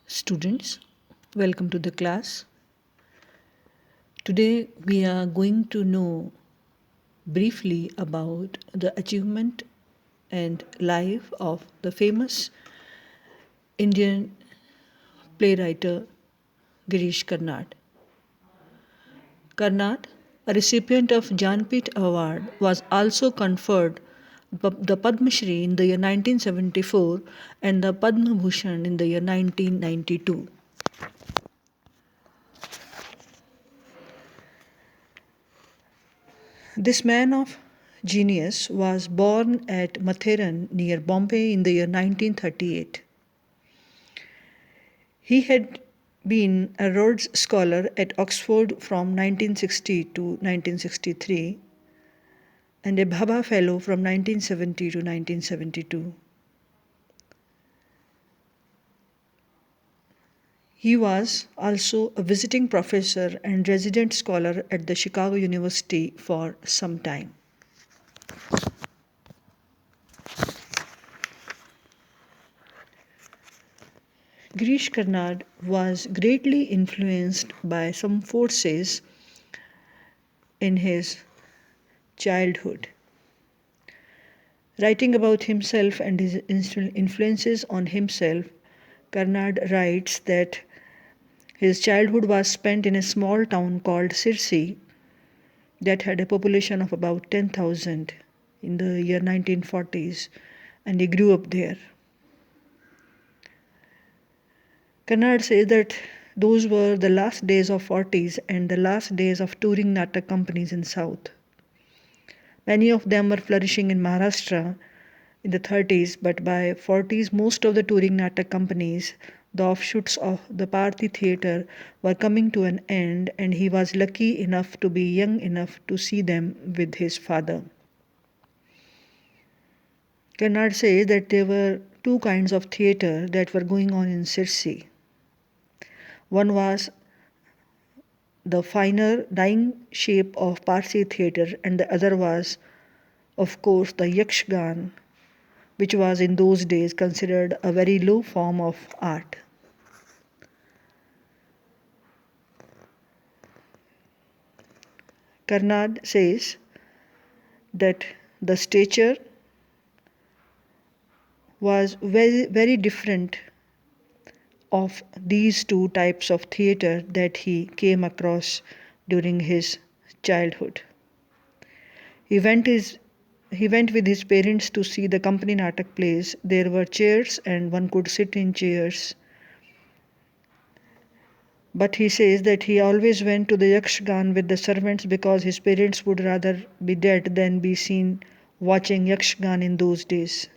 Students, welcome to the class. Today we are going to know briefly about the achievement and life of the famous Indian playwright Girish Karnad. Karnad, a recipient of Jnanpith Award, was also conferred the Padma Shri in the year 1974 and the Padma Bhushan in the year 1992. This man of genius was born at Matheran near Bombay in the year 1938. He had been a Rhodes Scholar at Oxford from 1960 to 1963 and a Bhabha Fellow from 1970 to 1972. He was also a visiting professor and resident scholar at the Chicago University for some time. Girish Karnad was greatly influenced by some forces in his childhood. Writing about himself and his influences on himself, Karnad writes that his childhood was spent in a small town called Sirsi that had a population of about 10,000 in the year 1940s, and he grew up there. Karnad says that those were the last days of 40s and the last days of touring Natak companies in South. Many of them were flourishing in Maharashtra in the 30s, but by 40s most of the touring Natak companies, the offshoots of the Parthi theatre, were coming to an end, and he was lucky enough to be young enough to see them with his father. Karnad says that there were two kinds of theatre that were going on in Sirsi. One was the finer, dying shape of Parsi theatre, and the other was, of course, the Yakshgan, which was in those days considered a very low form of art. Karnad says that the stature was very, very different of these two types of theatre that he came across during his childhood. He went with his parents to see the company Natak plays. There were chairs and one could sit in chairs. But he says that he always went to the Yakshgan with the servants because his parents would rather be dead than be seen watching Yakshgan in those days.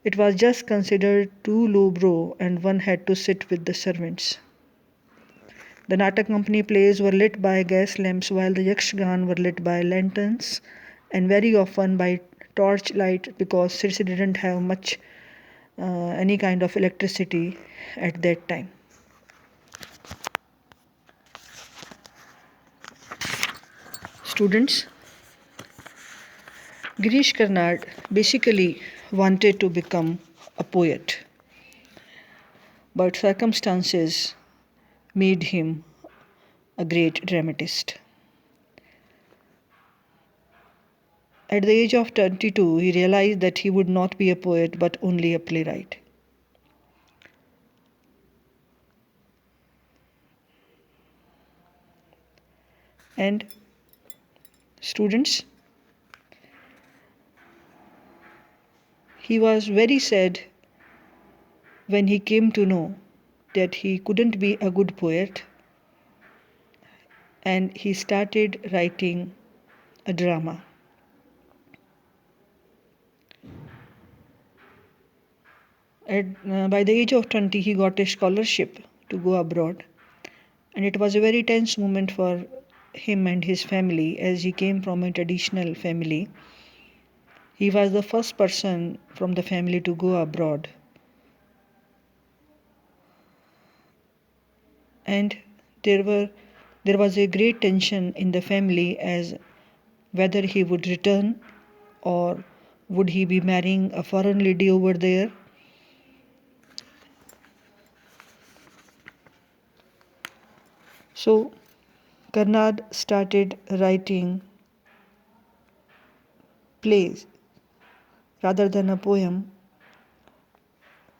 It was just considered too lowbrow and one had to sit with the servants. The Natak company plays were lit by gas lamps while the Yakshgan were lit by lanterns and very often by torchlight because Sirsi didn't have much any kind of electricity at that time. Students, Girish Karnad basically wanted to become a poet, but circumstances made him a great dramatist. At the age of 22, he realized that he would not be a poet but only a playwright. And students, he was very sad when he came to know that he couldn't be a good poet, and he started writing a drama. By the age of 20, he got a scholarship to go abroad, and it was a very tense moment for him and his family as he came from a traditional family. He was the first person from the family to go abroad. And there was a great tension in the family as whether he would return or would he be marrying a foreign lady over there. So Karnad started writing plays rather than a poem,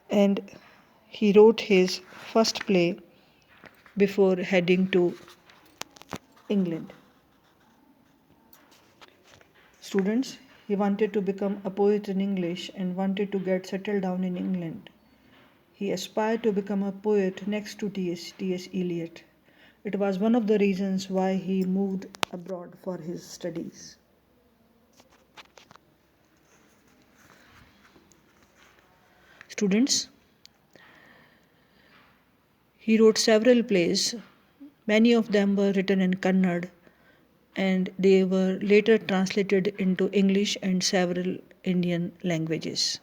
and he wrote his first play before heading to England. Students, he wanted to become a poet in English and wanted to get settled down in England. He aspired to become a poet next to T.S. Eliot. It was one of the reasons why he moved abroad for his studies. Students, he wrote several plays. Many of them were written in Kannada and they were later translated into English and several Indian languages.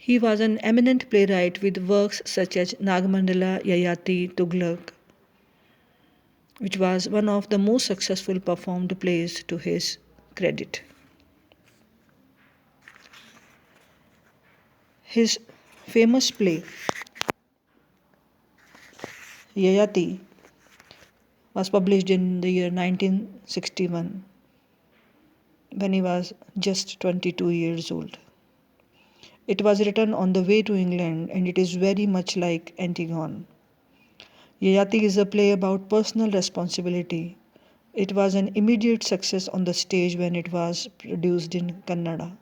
He was an eminent playwright with works such as Nagamandala, Yayati, Tughlaq, which was one of the most successful performed plays to his credit. His famous play, Yayati, was published in the year 1961 when he was just 22 years old. It was written on the way to England and it is very much like Antigone. Yayati is a play about personal responsibility. It was an immediate success on the stage when it was produced in Kannada.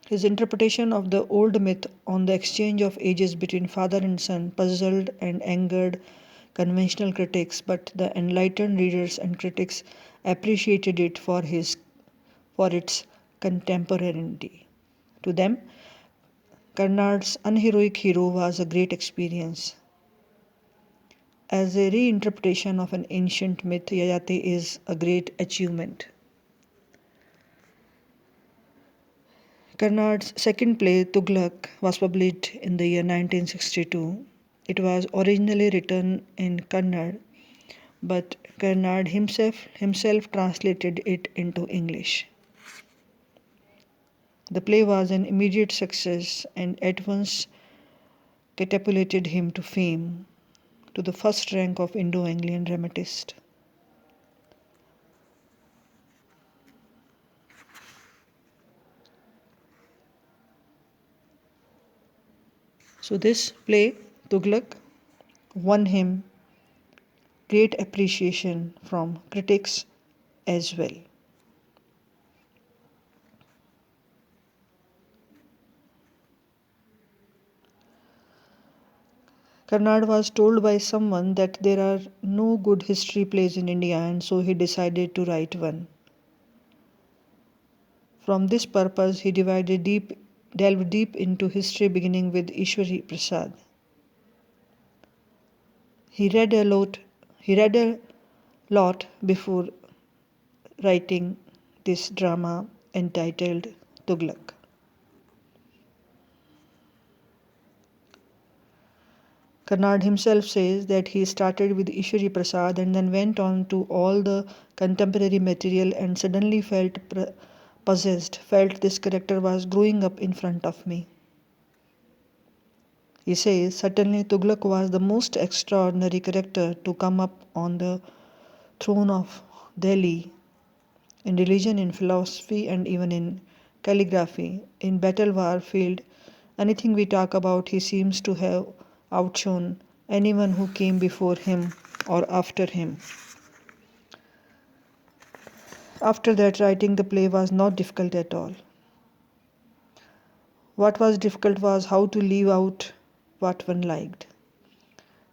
His interpretation of the old myth on the exchange of ages between father and son puzzled and angered conventional critics, but the enlightened readers and critics appreciated it for its contemporaneity. To them, Karnad's unheroic hero was a great experience. As a reinterpretation of an ancient myth, Yayati is a great achievement. Karnad's second play, Tughlaq, was published in the year 1962. It was originally written in Kannada, but Karnad himself translated it into English. The play was an immediate success and at once catapulted him to fame, to the first rank of Indo-Anglian dramatist. So this play, Tughlaq, won him great appreciation from critics as well. Karnad was told by someone that there are no good history plays in India and so he decided to write one. From this purpose, he delved deep into history beginning with Ishwari Prasad. He read a lot he read a lot before writing this drama entitled Tughlaq. Karnad himself says that he started with Ishwari Prasad and then went on to all the contemporary material and suddenly felt possessed, felt this character was growing up in front of me. He says, certainly Tughlaq was the most extraordinary character to come up on the throne of Delhi in religion, in philosophy, and even in calligraphy. In battle war field, anything we talk about, he seems to have outshone anyone who came before him or after him. After that, writing the play was not difficult at all. What was difficult was how to leave out what one liked.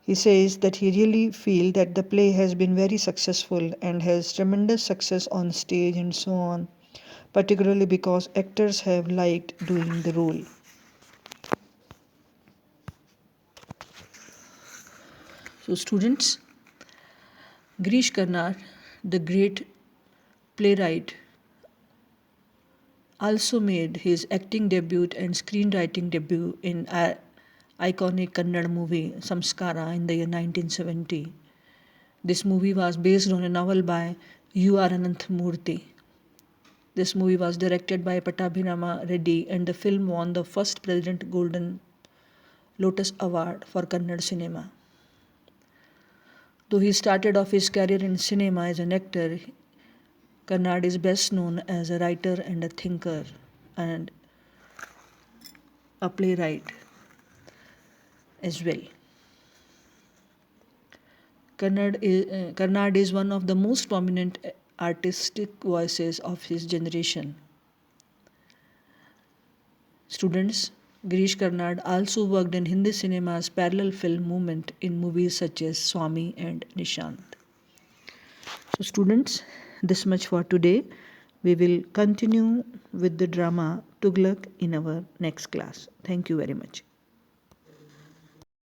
He says that he really feels that the play has been very successful and has tremendous success on stage and so on, particularly because actors have liked doing the role. So students, Girish Karnad, the great playwright, also made his acting debut and screenwriting debut in iconic Kannada movie Samskara in the year 1970. This movie was based on a novel by U.R. Ananthamurthy. This movie was directed by Pattabhinama Reddy and the film won the first President Golden Lotus Award for Kannada cinema. Though he started off his career in cinema as an actor, Karnad is best known as a writer and a thinker and a playwright as well. Karnad is one of the most prominent artistic voices of his generation. Students, Girish Karnad also worked in Hindi cinema's parallel film movement in movies such as Swami and Nishant. So, students, this much for today. We will continue with the drama Tughlaq in our next class. Thank you very much.